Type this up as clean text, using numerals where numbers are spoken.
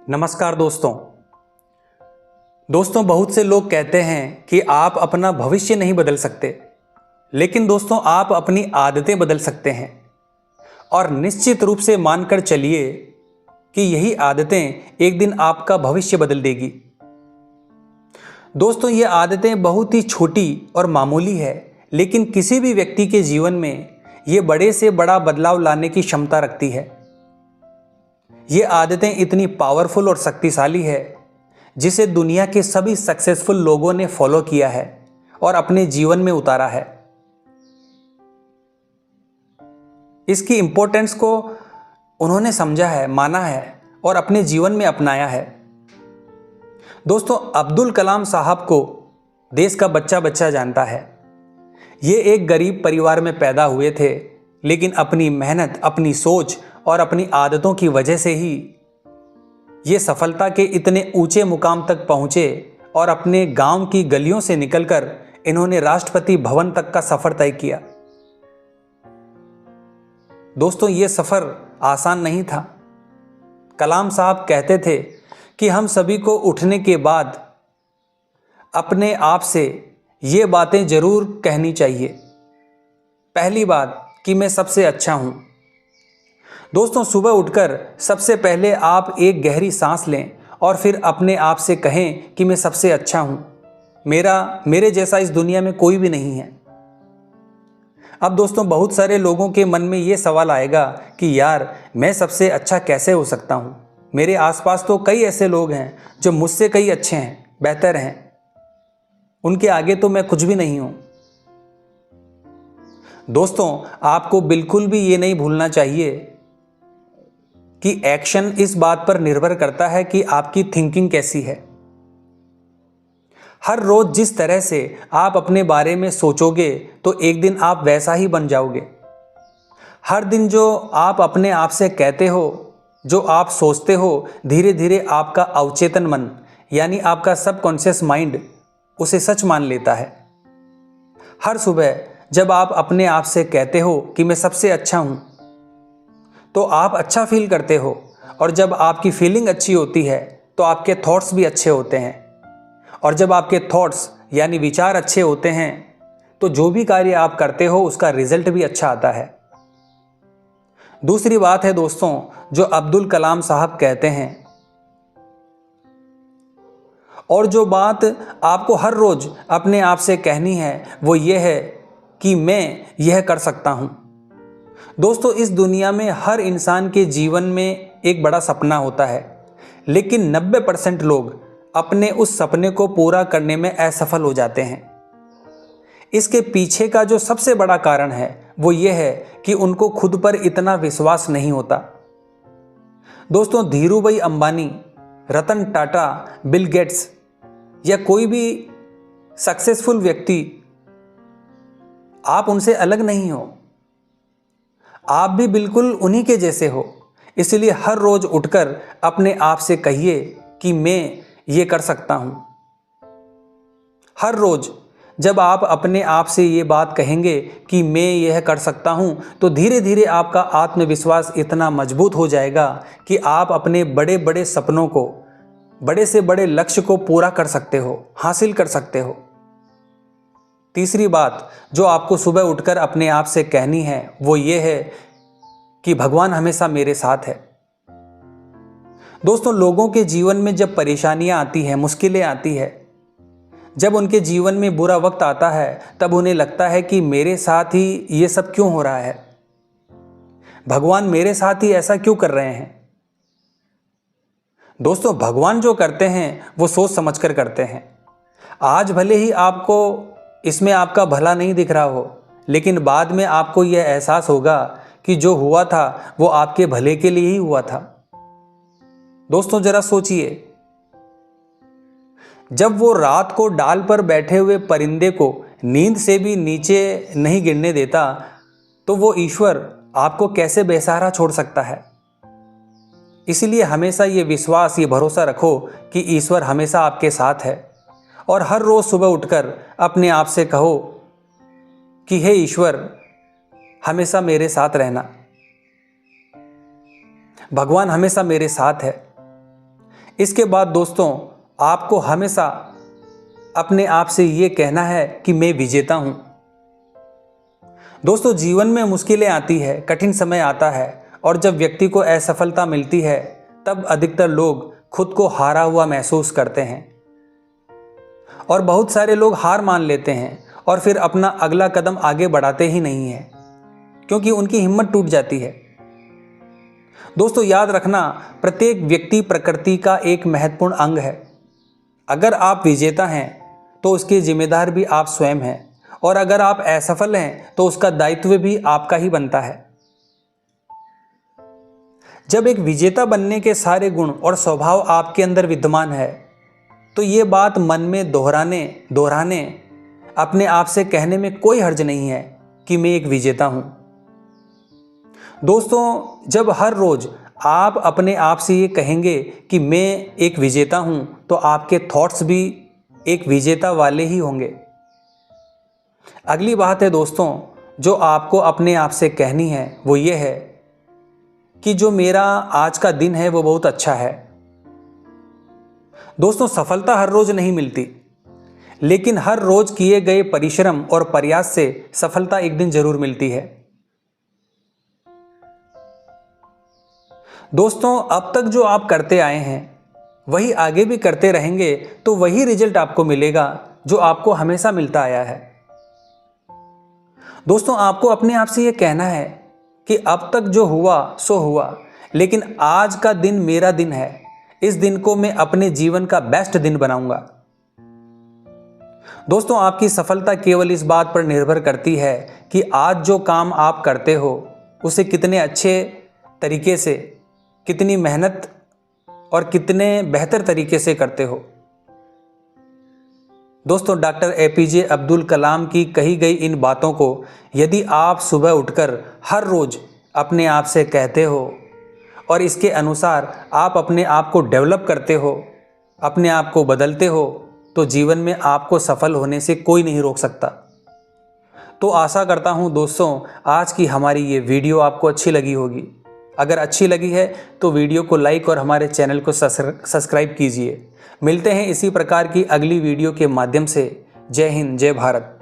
नमस्कार दोस्तों बहुत से लोग कहते हैं कि आप अपना भविष्य नहीं बदल सकते, लेकिन दोस्तों आप अपनी आदतें बदल सकते हैं। और निश्चित रूप से मानकर चलिए कि यही आदतें एक दिन आपका भविष्य बदल देगी। दोस्तों ये आदतें बहुत ही छोटी और मामूली है, लेकिन किसी भी व्यक्ति के जीवन में ये बड़े से बड़ा बदलाव लाने की क्षमता रखती है। ये आदतें इतनी पावरफुल और शक्तिशाली है जिसे दुनिया के सभी सक्सेसफुल लोगों ने फॉलो किया है और अपने जीवन में उतारा है। इसकी इंपॉर्टेंस को उन्होंने समझा है, माना है और अपने जीवन में अपनाया है। दोस्तों अब्दुल कलाम साहब को देश का बच्चा बच्चा जानता है। ये एक गरीब परिवार में पैदा हुए थे, लेकिन अपनी मेहनत, अपनी सोच और अपनी आदतों की वजह से ही ये सफलता के इतने ऊंचे मुकाम तक पहुंचे और अपने गांव की गलियों से निकलकर इन्होंने राष्ट्रपति भवन तक का सफर तय किया। दोस्तों ये सफर आसान नहीं था। कलाम साहब कहते थे कि हम सभी को उठने के बाद अपने आप से ये बातें जरूर कहनी चाहिए। पहली बात कि मैं सबसे अच्छा हूं। दोस्तों सुबह उठकर सबसे पहले आप एक गहरी सांस लें और फिर अपने आप से कहें कि मैं सबसे अच्छा हूं। मेरे जैसा इस दुनिया में कोई भी नहीं है। अब दोस्तों बहुत सारे लोगों के मन में ये सवाल आएगा कि यार मैं सबसे अच्छा कैसे हो सकता हूं? मेरे आसपास तो कई ऐसे लोग हैं जो मुझसे कई अच्छे हैं, बेहतर हैं। उनके आगे तो मैं कुछ भी नहीं हूं। दोस्तों आपको बिल्कुल भी ये नहीं भूलना चाहिए कि एक्शन इस बात पर निर्भर करता है कि आपकी थिंकिंग कैसी है। हर रोज जिस तरह से आप अपने बारे में सोचोगे तो एक दिन आप वैसा ही बन जाओगे। हर दिन जो आप अपने आप से कहते हो, जो आप सोचते हो, धीरे धीरे आपका अवचेतन मन यानी आपका सबकॉन्शियस माइंड उसे सच मान लेता है। हर सुबह जब आप अपने आप से कहते हो कि मैं सबसे अच्छा हूं, तो आप अच्छा फील करते हो, और जब आपकी फीलिंग अच्छी होती है तो आपके थॉट्स भी अच्छे होते हैं, और जब आपके थॉट्स यानी विचार अच्छे होते हैं तो जो भी कार्य आप करते हो उसका रिजल्ट भी अच्छा आता है। दूसरी बात है दोस्तों जो अब्दुल कलाम साहब कहते हैं, और जो बात आपको हर रोज अपने आप से कहनी है वो ये है कि मैं यह कर सकता हूं। दोस्तों इस दुनिया में हर इंसान के जीवन में एक बड़ा सपना होता है, लेकिन 90% लोग अपने उस सपने को पूरा करने में असफल हो जाते हैं। इसके पीछे का जो सबसे बड़ा कारण है वो ये है कि उनको खुद पर इतना विश्वास नहीं होता। दोस्तों धीरूभाई अंबानी, रतन टाटा, बिल गेट्स या कोई भी सक्सेसफुल व्यक्ति, आप उनसे अलग नहीं हो। आप भी बिल्कुल उन्हीं के जैसे हो। इसलिए हर रोज उठकर अपने आप से कहिए कि मैं ये कर सकता हूं। हर रोज जब आप अपने आप से ये बात कहेंगे कि मैं यह कर सकता हूं, तो धीरे धीरे आपका आत्मविश्वास इतना मजबूत हो जाएगा कि आप अपने बड़े बड़े सपनों को, बड़े से बड़े लक्ष्य को पूरा कर सकते हो, हासिल कर सकते हो। तीसरी बात जो आपको सुबह उठकर अपने आप से कहनी है वो ये है कि भगवान हमेशा मेरे साथ है। दोस्तों लोगों के जीवन में जब परेशानियां आती हैं, मुश्किलें आती है, जब उनके जीवन में बुरा वक्त आता है, तब उन्हें लगता है कि मेरे साथ ही ये सब क्यों हो रहा है, भगवान मेरे साथ ही ऐसा क्यों कर रहे हैं। दोस्तों भगवान जो करते हैं वो सोच समझकर करते हैं। आज भले ही आपको इसमें आपका भला नहीं दिख रहा हो, लेकिन बाद में आपको यह एहसास होगा कि जो हुआ था वो आपके भले के लिए ही हुआ था। दोस्तों जरा सोचिए, जब वो रात को डाल पर बैठे हुए परिंदे को नींद से भी नीचे नहीं गिरने देता, तो वो ईश्वर आपको कैसे बेसहारा छोड़ सकता है। इसलिए हमेशा ये विश्वास, ये भरोसा रखो कि ईश्वर हमेशा आपके साथ है, और हर रोज सुबह उठकर अपने आप से कहो कि हे ईश्वर हमेशा मेरे साथ रहना, भगवान हमेशा मेरे साथ है। इसके बाद दोस्तों आपको हमेशा अपने आप से ये कहना है कि मैं विजेता हूं। दोस्तों जीवन में मुश्किलें आती है, कठिन समय आता है और जब व्यक्ति को असफलता मिलती है तब अधिकतर लोग खुद को हारा हुआ महसूस करते हैं और बहुत सारे लोग हार मान लेते हैं और फिर अपना अगला कदम आगे बढ़ाते ही नहीं हैं क्योंकि उनकी हिम्मत टूट जाती है। दोस्तों याद रखना, प्रत्येक व्यक्ति प्रकृति का एक महत्वपूर्ण अंग है। अगर आप विजेता हैं तो उसके जिम्मेदार भी आप स्वयं हैं और अगर आप असफल हैं तो उसका दायित्व भी आपका ही बनता है। जब एक विजेता बनने के सारे गुण और स्वभाव आपके अंदर विद्यमान है तो ये बात मन में दोहराने अपने आप से कहने में कोई हर्ज नहीं है कि मैं एक विजेता हूं। दोस्तों जब हर रोज आप अपने आप से ये कहेंगे कि मैं एक विजेता हूं तो आपके थॉट्स भी एक विजेता वाले ही होंगे। अगली बात है दोस्तों जो आपको अपने आप से कहनी है वो ये है कि जो मेरा आज का दिन है वो बहुत अच्छा है। दोस्तों सफलता हर रोज नहीं मिलती, लेकिन हर रोज किए गए परिश्रम और प्रयास से सफलता एक दिन जरूर मिलती है। दोस्तों अब तक जो आप करते आए हैं वही आगे भी करते रहेंगे तो वही रिजल्ट आपको मिलेगा जो आपको हमेशा मिलता आया है। दोस्तों आपको अपने आप से यह कहना है कि अब तक जो हुआ सो हुआ, लेकिन आज का दिन मेरा दिन है। इस दिन को मैं अपने जीवन का बेस्ट दिन बनाऊंगा। दोस्तों आपकी सफलता केवल इस बात पर निर्भर करती है कि आज जो काम आप करते हो उसे कितने अच्छे तरीके से, कितनी मेहनत और कितने बेहतर तरीके से करते हो। दोस्तों डॉक्टर एपीजे अब्दुल कलाम की कही गई इन बातों को यदि आप सुबह उठकर हर रोज अपने आप से कहते हो और इसके अनुसार आप अपने आप को डेवलप करते हो, अपने आप को बदलते हो, तो जीवन में आपको सफल होने से कोई नहीं रोक सकता। तो आशा करता हूं दोस्तों आज की हमारी ये वीडियो आपको अच्छी लगी होगी। अगर अच्छी लगी है तो वीडियो को लाइक और हमारे चैनल को सब्सक्राइब कीजिए। मिलते हैं इसी प्रकार की अगली वीडियो के माध्यम से। जय हिंद, जय भारत।